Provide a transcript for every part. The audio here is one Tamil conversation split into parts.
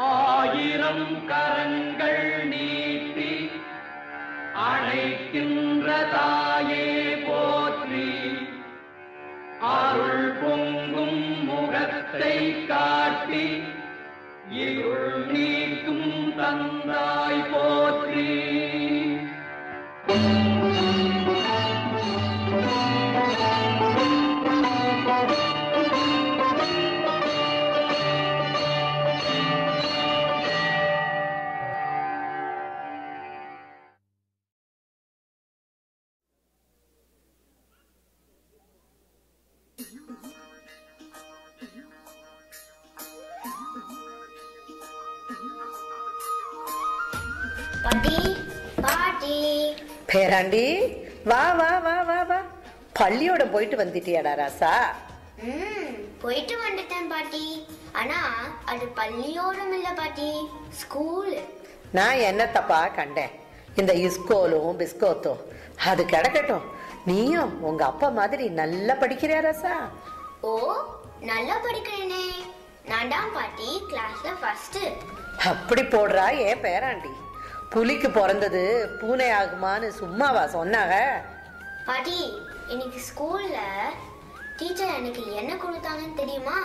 ஆயிரம் கரங்கள் நீட்டி அழைக்கின்ற தாயே போற்றி, அருள் பொங்கும் முகத்தை காட்டி இருள் நீக்கும் தந்தாய் போற்றி. பாட்டி பாட்டி பேராண்டி, வா வா வா வா வா. பள்ளியோட போயிட்டு வந்துட்டியாடா ராசா? போயிட்டு வந்துட்டேன் பாட்டி. ஆனா அது பள்ளியோடும் இல்ல பாட்டி, ஸ்கூல். நான் என்னத்தப்பா கண்டேன்? இந்த இஸ்கோலும் பிஸ்கோத்தும் அது கிடக்கட்டும். நீயும் உங்க அப்பா மாதிரி நல்லா படிக்கிறியா ராசா? ஓ, நல்லா படிக்கிறேனே. நான் தான் பாட்டி கிளாஸ்ல ஃபர்ஸ்ட். அப்படி போடுறா ஏன் பேராண்டி. புலிக்கு பிறந்தது பூனை ஆகுமான்னு சும்மாவா சொன்னாங்க? பாட்டி, இன்னைக்கு ஸ்கூல்ல டீச்சர் எனக்கு என்ன கொடுத்தாங்கன்னு தெரியுமா?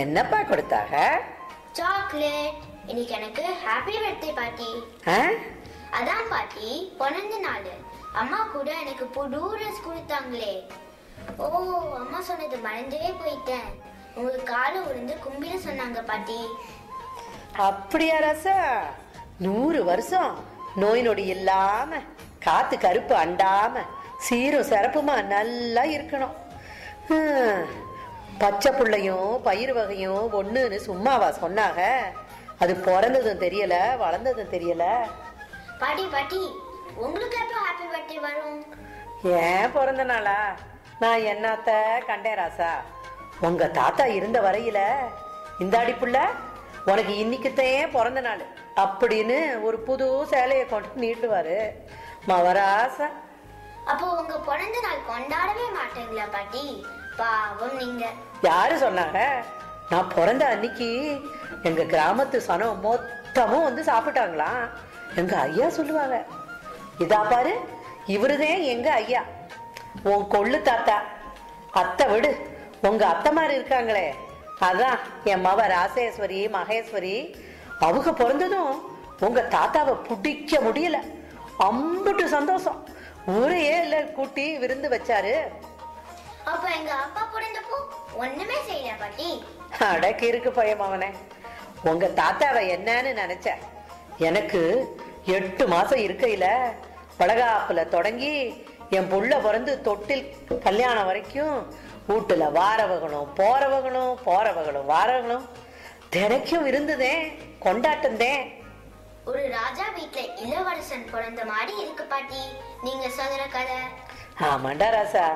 என்னப்பா கொடுத்தாங்க? சாக்லேட். இன்னைக்கு எனக்கு ஹாப்பி பர்த்டே பாட்டி. அதான் பாட்டி பிறந்த நாள். அம்மா கூட எனக்கு புது ட்ரெஸ் கொடுத்தாங்களே. ஓ, அம்மா சொன்னது மறந்தே போயிட்டேன். உங்களுக்கு காலை உருந்து கும்பிட சொன்னாங்க பாட்டி. அப்படியா ராசா? 100 வருஷம் நோய் நொடி இல்லாம, காத்து கருப்பு அண்டாம, சீரும் சிறப்புமா நல்லா இருக்கணும். பச்சை புள்ளையும் பயிர் வகையும் ஒண்ணுன்னு சும்மாவா சொன்னாங்க? அது பிறந்ததும் தெரியல, வளர்ந்ததும் தெரியல. பாட்டி பாட்டி, உங்களுக்கு எப்போ ஹாப்பி பர்த்டே வரும்? ஏன் பிறந்த நாளா? நான் என்னத்த கண்டேன் ராசா? உங்க தாத்தா இருந்த வரையில இந்தாடி புள்ள உனக்கு இன்னைக்குத்தான் பிறந்த நாள் அப்படின்னு ஒரு புது சேலையை கொண்டு நீட்டுவாரு மவராசா. அப்போ உங்க பிறந்த நாள் கொண்டாடவே மாட்டீங்களா பாட்டி? பாவம் நீங்க. யாரு சொன்னாங்க? நான் பிறந்த அன்னைக்கு எங்க கிராமத்து சனம் மொத்தமும் வந்து சாப்பிட்டாங்களாம். எங்க ஐயா சொல்லுவாங்க. இதா பாரு, இவருதான் எங்க ஐயா, உன் கொள்ளு தாத்தா. அத்தை விடு, உங்க அத்தை மாதிரி இருக்காங்களே, அதான் என் மவ ராசேஸ்வரி மகேஸ்வரி. அவங்க பிறந்ததும் உங்க தாத்தாவை பிடிக்க முடியல. அம்புட்டு சந்தோஷம். ஊரையே இல்ல கூட்டி விருந்து வச்சாரு. அப்ப எங்க அப்பா பிறந்தப்போ ஒண்ணுமே செய்யல பாட்டி. அடக்கி இருக்கு பையன் அவனே. உங்க தாத்தாவை என்னன்னு நினைச்ச? எனக்கு 8 மாசம் இருக்கையில வளகாப்புல தொடங்கி என் புள்ள பிறந்து தொட்டில் கல்யாணம் வரைக்கும் வீட்டுல வாரவகணும் போறவகணும், போறவகணும் வாரவகணும், தினைக்கும் இருந்துதேன், கொண்டாட்டந்தேன். ஒரு ராஜா வீட்டுல இளவரசன் பிறந்த மாதிரி இருக்கு பாட்டி நீங்க சொல்ற கதை. ஆமாண்டா ராசா,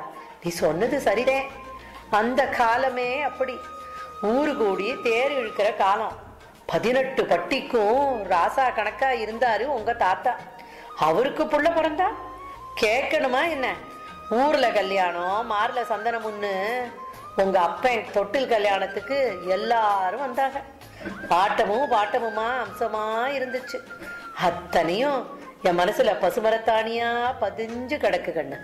நீ சொன்னது சரிதே. அந்த காலமே அப்படி. ஊரு கூடி தேர் இழுக்கிற காலம். 18 பட்டிக்கும் ராசா கணக்கா இருந்தாரு உங்க தாத்தா. அவருக்கு புள்ள பிறந்தா கேட்கணுமா என்ன? ஊர்ல கல்யாணம், மார்ல சந்தனமுன்னு உங்க அப்பன் தொட்டில் கல்யாணத்துக்கு எல்லாரும் வந்தாங்க. பாட்டமும் பாட்டமுமா அம்சமா இருந்துச்சு. அத்தனையும் என் மனசுல பசுமரத்தானியா பதிஞ்சு கிடக்கு கண்ணு.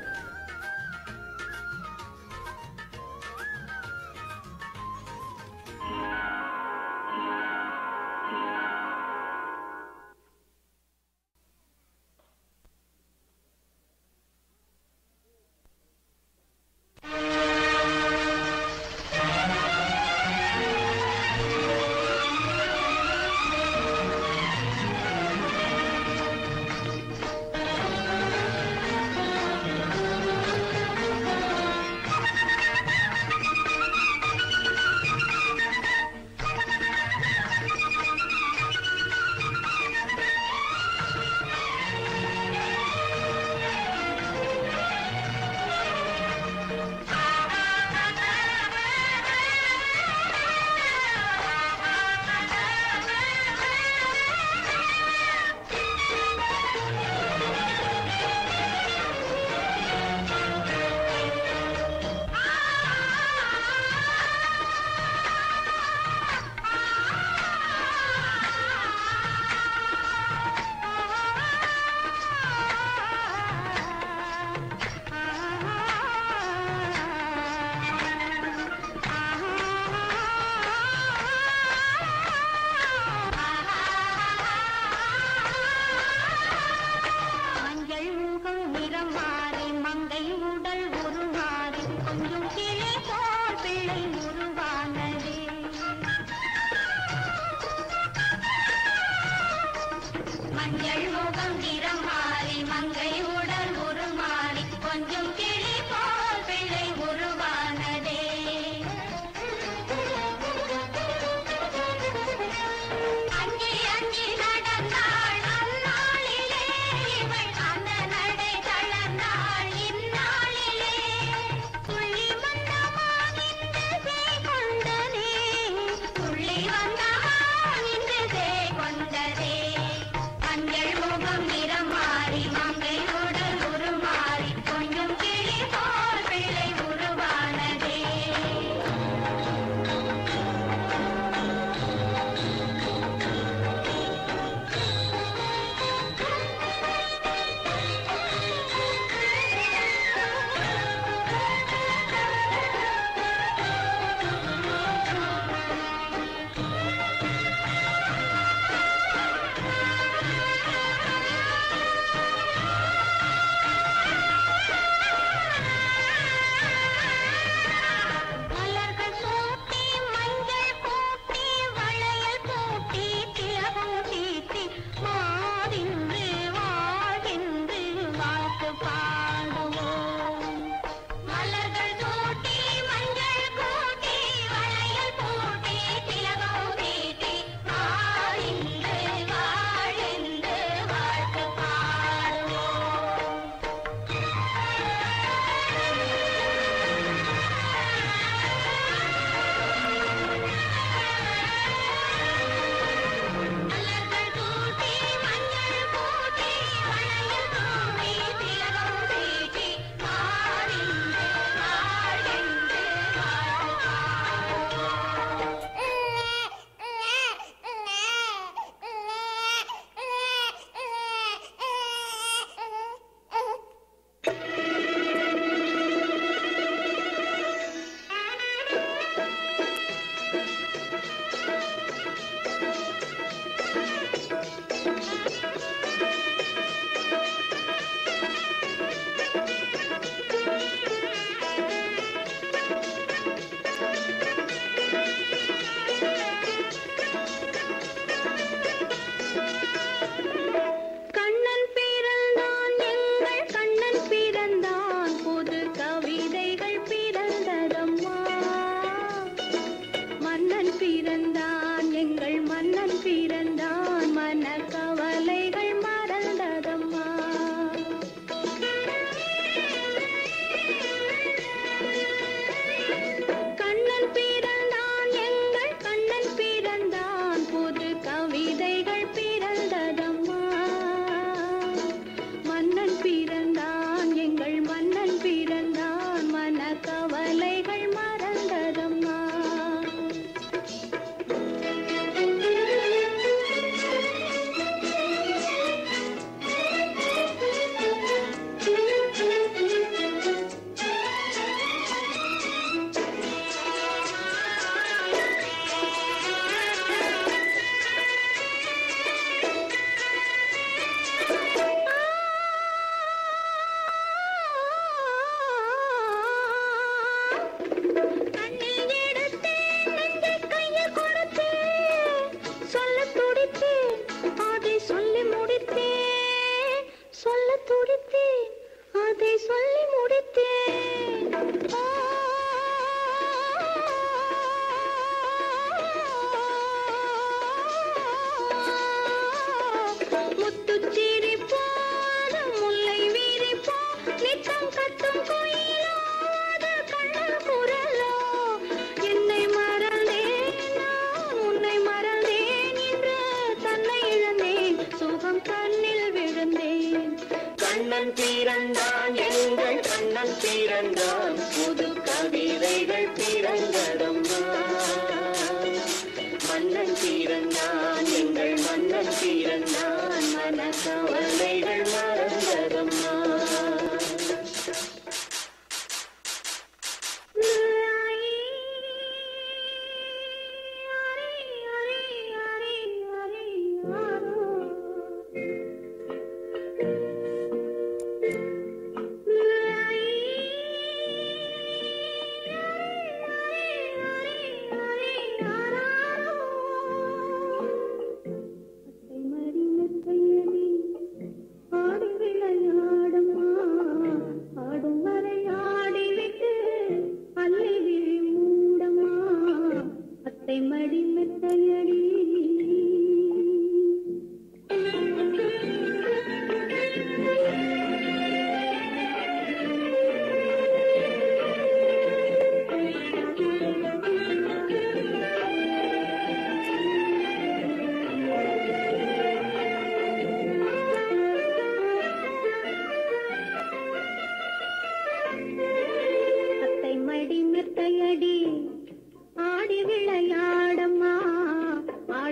கண்ணன் பிறந்தான் எங்கள் கண்ணன் பிறந்தான் புது கவிதைகள் பிறந்ததம்மா மன்னன் பிறந்தான் எங்கள் மன்னன் பிறந்தான் மனக்கவலைகள் மறந்ததம்மா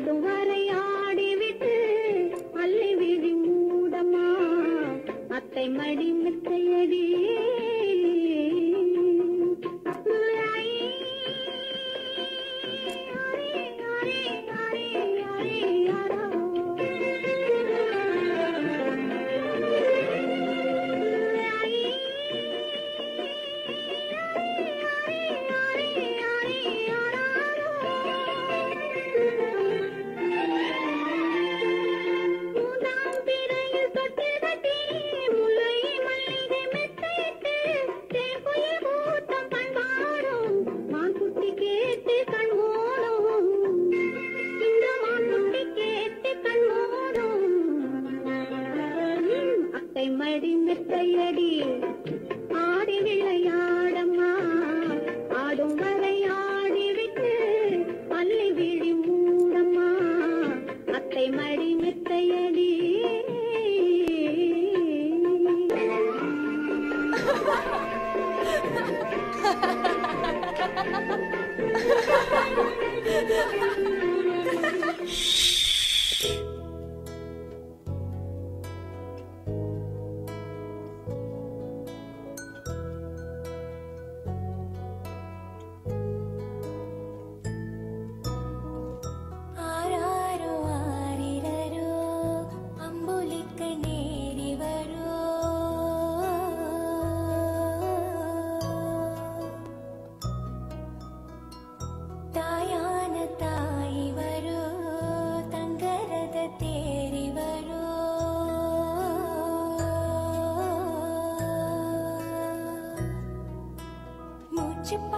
ஆடும் வரை ஆடிவிட்டு அள்ளி விழி மூடமா அத்தை மடி மெத்தையடி மடி மெத்தையடி ஆடி விளையாடம்மா ஆடும் வரை ஆடிவிட்டு அள்ளி விழி மூடம்மா அத்தை மடி மெத்தையடி Chip